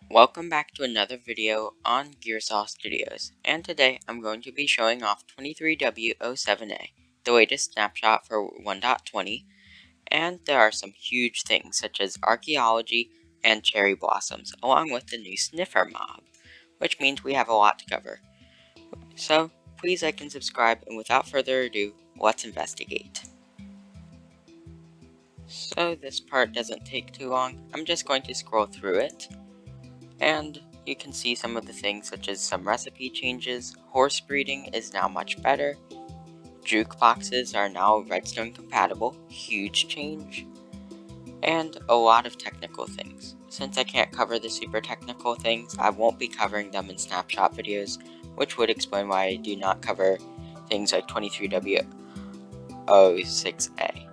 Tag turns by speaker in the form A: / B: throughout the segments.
A: Welcome back to another video on Gearsaw Studios, and today I'm going to be showing off 23w07a, the latest snapshot for 1.20, and there are some huge things such as Archaeology and Cherry Blossoms, along with the new Sniffer mob, which means we have a lot to cover. So, please like and subscribe, and without further ado, let's investigate. So this part doesn't take too long, I'm just going to scroll through it. And you can see some of the things such as some recipe changes, horse breeding is now much better, jukeboxes are now redstone compatible, huge change, and a lot of technical things. Since I can't cover the super technical things, I won't be covering them in snapshot videos, which would explain why I do not cover things like 23w06a.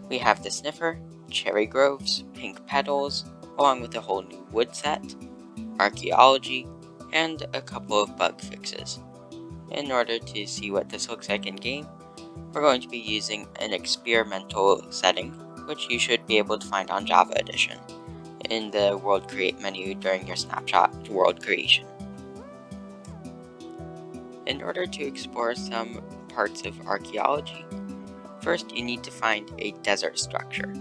A: We have the sniffer, cherry groves, pink petals, along with a whole new wood set, Archaeology, and a couple of bug fixes. In order to see what this looks like in game, we're going to be using an experimental setting, which you should be able to find on Java Edition in the World Create menu during your snapshot world creation. In order to explore some parts of Archaeology, first you need to find a desert structure.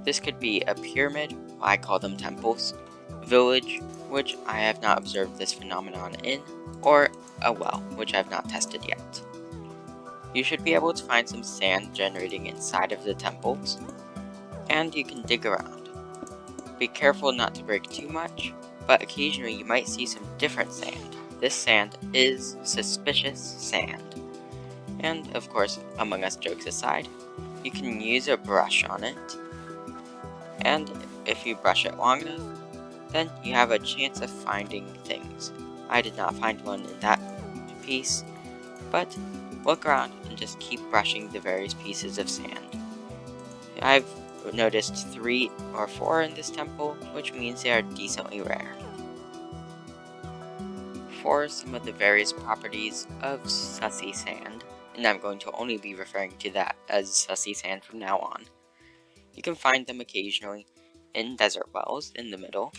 A: This could be a pyramid, I call them temples, village, which I have not observed this phenomenon in, or a well, which I have not tested yet. You should be able to find some sand generating inside of the temples, and you can dig around. Be careful not to break too much, but occasionally you might see some different sand. This sand is suspicious sand. And of course, Among Us jokes aside, you can use a brush on it, and if you brush it long enough, then you have a chance of finding things. I did not find one in that piece, but look around and just keep brushing the various pieces of sand. I've noticed 3 or 4 in this temple, which means they are decently rare. For some of the various properties of sussy sand, and I'm going to only be referring to that as sussy sand from now on, you can find them occasionally in desert wells in the middle,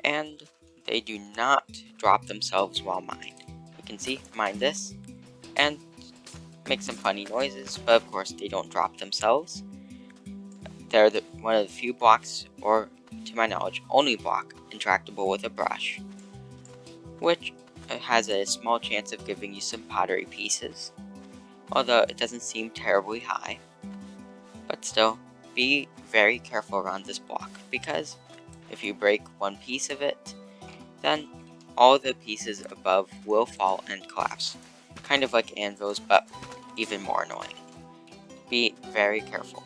A: and they do not drop themselves while mined. You can see, mine this, and make some funny noises, but of course they don't drop themselves. They're one of the few blocks, or to my knowledge, only block interactable with a brush, which has a small chance of giving you some pottery pieces, although it doesn't seem terribly high. But still, be very careful around this block, because if you break one piece of it, then all the pieces above will fall and collapse. Kind of like anvils, but even more annoying. Be very careful.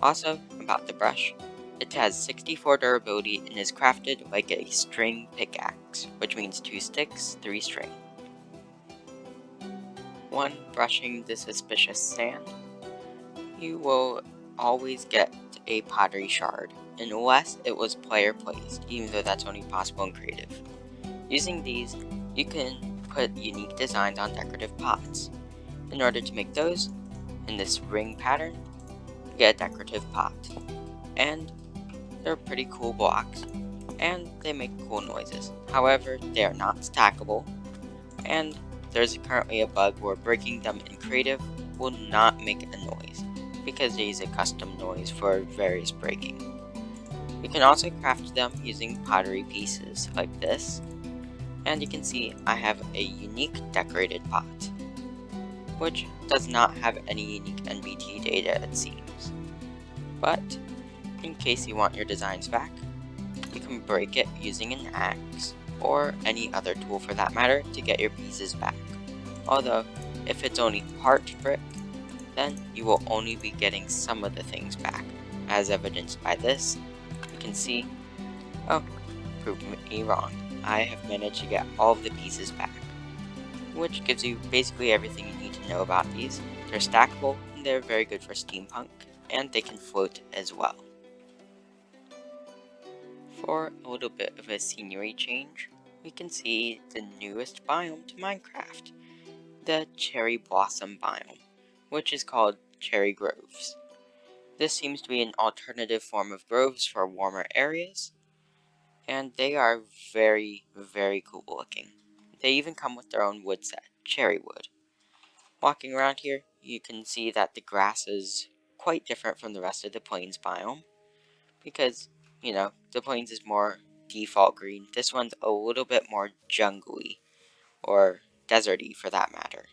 A: Also, about the brush, it has 64 durability and is crafted like a string pickaxe, which means 2 sticks, 3 string. When brushing the suspicious sand, you will always get a pottery shard, unless it was player placed, even though that's only possible in creative. Using these, you can put unique designs on decorative pots. In order to make those, in this ring pattern, you get a decorative pot. And they're pretty cool blocks, and they make cool noises. However, they are not stackable, and there's currently a bug where breaking them in creative will not make a noise, because they use a custom noise for various breaking. You can also craft them using pottery pieces like this, and you can see I have a unique decorated pot, which does not have any unique NBT data it seems. But, in case you want your designs back, you can break it using an axe, or any other tool for that matter, to get your pieces back. Although, if it's only part brick, then you will only be getting some of the things back, as evidenced by this. You can see, oh, proved me wrong. I have managed to get all of the pieces back, which gives you basically everything you need to know about these. They're stackable, and they're very good for steampunk, and they can float as well. For a little bit of a scenery change, we can see the newest biome to Minecraft, the cherry blossom biome, which is called Cherry Groves. This seems to be an alternative form of groves for warmer areas, and they are very, very cool looking. They even come with their own wood set, cherry wood. Walking around here, you can see that the grass is quite different from the rest of the plains biome, because, the plains is more default green. This one's a little bit more jungly, or deserty for that matter.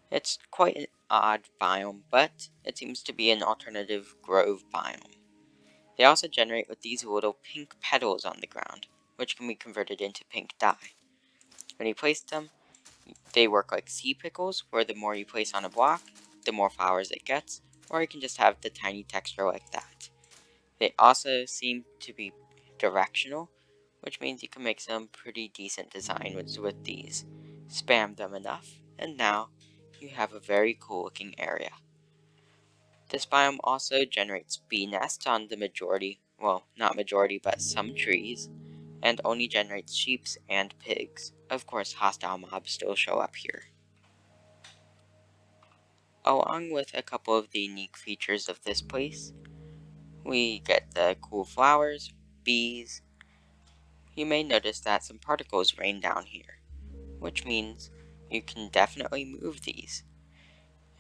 A: It's quite an odd biome, but it seems to be an alternative grove biome. They also generate with these little pink petals on the ground, which can be converted into pink dye. When you place them, they work like sea pickles, where the more you place on a block, the more flowers it gets, or you can just have the tiny texture like that. They also seem to be directional, which means you can make some pretty decent designs with these. Spam them enough, and now you have a very cool looking area. This biome also generates bee nests on the majority, well, not majority, but some trees, and only generates sheep and pigs. Of course, hostile mobs still show up here. Along with a couple of the unique features of this place, we get the cool flowers, bees. You may notice that some particles rain down here, which means you can definitely move these.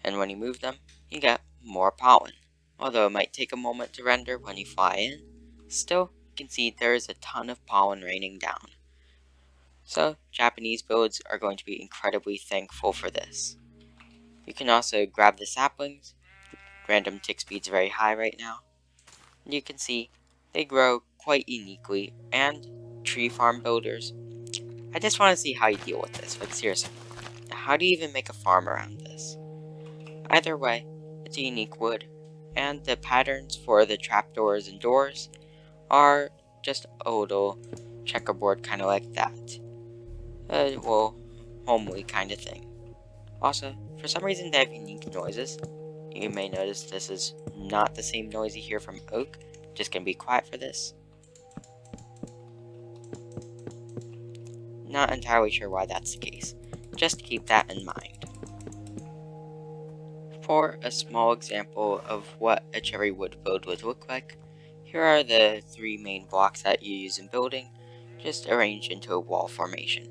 A: And when you move them, you get more pollen. Although it might take a moment to render when you fly in, still, you can see there is a ton of pollen raining down. So, Japanese builds are going to be incredibly thankful for this. You can also grab the saplings. Random tick speed's very high right now. And you can see they grow quite uniquely, and tree farm builders, I just want to see how you deal with this. Like, seriously, how do you even make a farm around this? Either way, it's a unique wood, and the patterns for the trapdoors and doors are just a little checkerboard kind of like that. Well, homely kind of thing. Also, for some reason they have unique noises. You may notice this is not the same noise you hear from oak. Just gonna be quiet for this. Not entirely sure why that's the case. Just keep that in mind. For a small example of what a cherry wood build would look like, here are the three main blocks that you use in building, just arranged into a wall formation.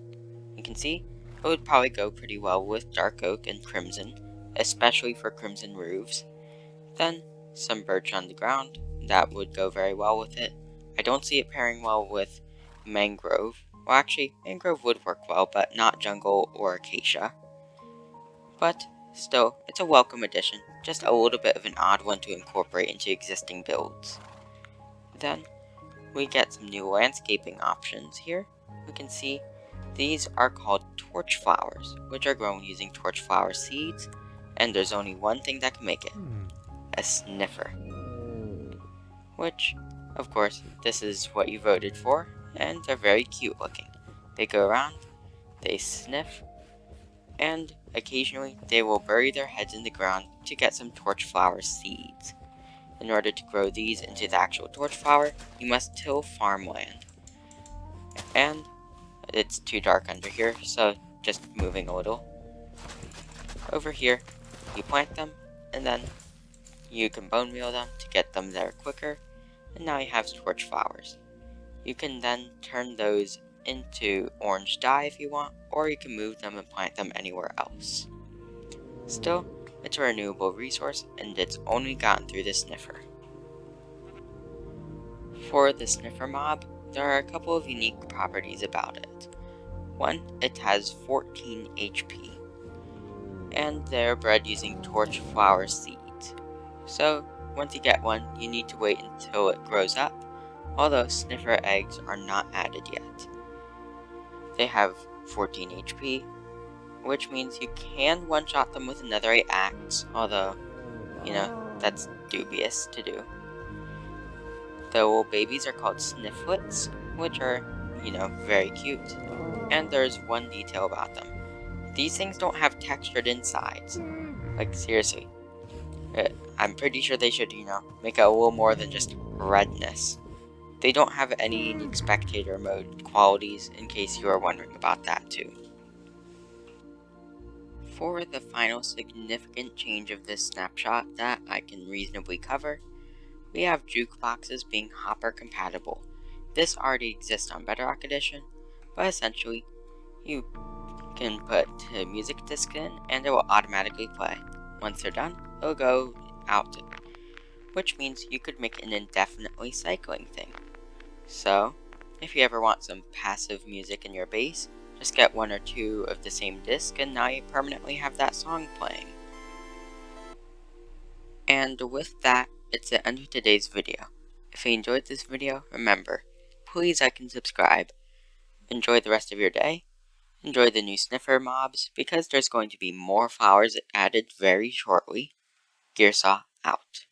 A: You can see it would probably go pretty well with dark oak and crimson, especially for crimson roofs. Then some birch on the ground, that would go very well with it. I don't see it pairing well with mangrove. Well, actually, mangrove would work well, but not jungle or acacia. But still, it's a welcome addition, just a little bit of an odd one to incorporate into existing builds. Then, we get some new landscaping options here. We can see these are called torch flowers, which are grown using torch flower seeds, and there's only one thing that can make it, a sniffer. Which, of course, this is what you voted for, and they're very cute looking. They go around, they sniff, and occasionally they will bury their heads in the ground to get some torch flower seeds. In order to grow these into the actual torch flower, you must till farmland. And it's too dark under here, so just moving a little. Over here, you plant them, and then you can bone meal them to get them there quicker, and now you have torch flowers. You can then turn those into orange dye if you want, or you can move them and plant them anywhere else. Still, it's a renewable resource, and it's only gotten through the sniffer. For the sniffer mob, there are a couple of unique properties about it. One, it has 14 HP, and they're bred using torch flower seeds. So, once you get one, you need to wait until it grows up, although sniffer eggs are not added yet. They have 14 HP, which means you can one-shot them with another axe, although, that's dubious to do. The little babies are called snifflets, which are, very cute. And there's one detail about them. These things don't have textured insides. Like, seriously. I'm pretty sure they should, make it a little more than just redness. They don't have any unique spectator mode qualities, in case you are wondering about that too. For the final significant change of this snapshot that I can reasonably cover, we have jukeboxes being Hopper compatible. This already exists on Bedrock Edition, but essentially, you can put a music disc in and it will automatically play. Once they're done, it'll go out, which means you could make an indefinitely cycling thing. So, if you ever want some passive music in your bass, just get one or two of the same disc and now you permanently have that song playing. And with that, it's the end of today's video. If you enjoyed this video, remember, please like and subscribe. Enjoy the rest of your day. Enjoy the new sniffer mobs, because there's going to be more flowers added very shortly. Gearsaw out.